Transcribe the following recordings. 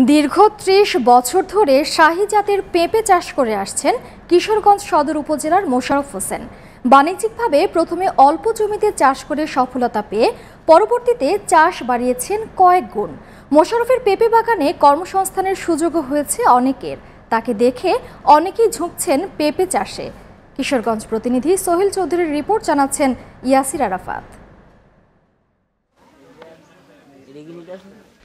দীর্ঘ ৩০ বছর ধরে শাহী জাতের পেঁপে চাষ করে আসছেন কিশোরগঞ্জ সদর উপজেলার মোশাররফ হোসেন। বাণিজ্যিকভাবে প্রথমে অল্প জমিতে চাষ করে সফলতা পেয়ে পরবর্তীতে চাষ বাড়িয়েছেন কয়েক গুণ। মোশাররফের পেঁপে বাগানে কর্মসংস্থানের সুযোগও হয়েছে অনেকের। তাকে দেখে অনেকেই ঝুঁকছেন পেঁপে চাষে। কিশোরগঞ্জ প্রতিনিধি সোহেল চৌধুরীর রিপোর্ট, জানাচ্ছেন ইয়াসির আরাফাত।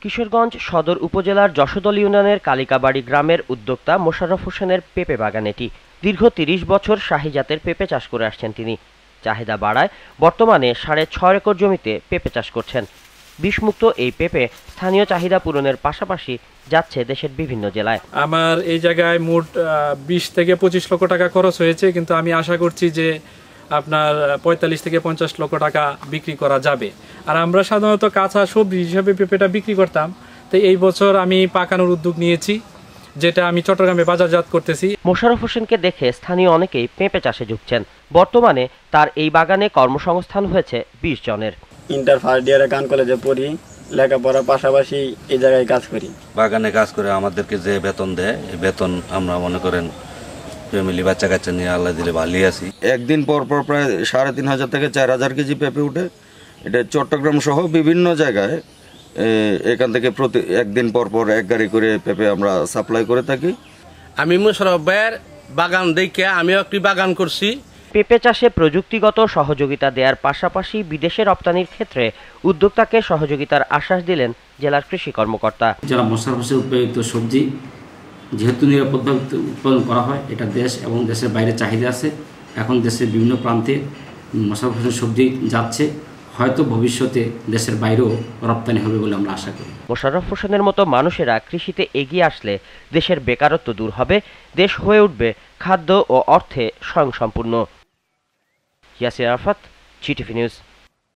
কিশোরগঞ্জ সদর উপজেলার যশোদল ইউনিয়নের কালিকাবাড়ি গ্রামের উদ্যোক্তা মোশাররফ হোসেনের পেঁপে বাগান এটি। দীর্ঘ ৩০ বছর শাহী জাতের পেঁপে চাষ করে আসছেন তিনি। চাহিদা বাড়ায় বর্তমানে ৬.৫ একর জমিতে পেঁপে চাষ করছেন। বিষমুক্ত এই পেঁপে স্থানীয় চাহিদা পূরণের পাশাপাশি যাচ্ছে দেশের বিভিন্ন জেলায়। আমার এই জায়গায় মোট ২০ থেকে ২৫ লক্ষ টাকা খরচ হয়েছে, কিন্তু আমি আশা করছি যে আপনার ৪৫ থেকে ৫০ লক্ষ টাকা বিক্রি করা যাবে। আর আমরা সাধারণত কাঁচা সবজি হিসাবে পেঁপেটা বিক্রি করতাম, তো এই বছর আমি পাকানোর উদ্যোগ নিয়েছি, যেটা আমি চট্টগ্রামে বাজারজাত করতেছি। মোশাররফ হোসেনকে দেখে স্থানীয় অনেকেই পেঁপে চাষে ঝুঁকছেন। বর্তমানে তার এই বাগানে কর্মসংস্থান হয়েছে ২০ জনের। ইন্টার ফার্স্ট ইয়ারে কান কলেজে পড়ি, লেখাপড়ার পাশাপাশি এই জায়গায় কাজ করি। বাগানে কাজ করে আমাদেরকে যে বেতন দেয়, এই বেতন আমরা মনে করেন ফ্যামিলি বাচ্চা কাচ্চা নিয়ে আল্লাহ দিলে ভালোই আছি। একদিন পর পর প্রায় ৩৫০০ থেকে ৪০০০ কেজি পেঁপে উঠে। এটা চট্টগ্রাম সহ বিভিন্ন জায়গায় এখান থেকে প্রতি একদিন পর পর এক গাড়ি করে পেঁপে আমরা সাপ্লাই করে থাকি। আমি মোশাররফ ভাইয়ের বাগান দেখে আমিও একটি বাগান করছি। পেঁপে চাষে প্রযুক্তিগত সহযোগিতা দেওয়ার পাশাপাশি বিদেশে রপ্তানির ক্ষেত্রে উদ্যোক্তাকে সহযোগিতার আশ্বাস দিলেন জেলার কৃষি কর্মকর্তা। যারা মোশাররফ হোসেন উৎপাদিত সবজি যেহেতু নিরাপদভাবে উৎপাদন করা হয়, এটা দেশ এবং দেশের বাইরে চাহিদা আছে। এখন দেশের বিভিন্ন প্রান্তে মোশাররফ হোসেন সবজি যাচ্ছে, হয়তো ভবিষ্যতে দেশের বাইরেও রপ্তানি হবে বলে আমরা আশা করি। মোশাররফ হোসেনের মতো মানুষেরা কৃষিতে এগিয়ে আসলে দেশের বেকারত্ব দূর হবে, দেশ হয়ে উঠবে খাদ্য ও অর্থে স্বয়ংসম্পূর্ণ। Yasir Arafat, GTV news.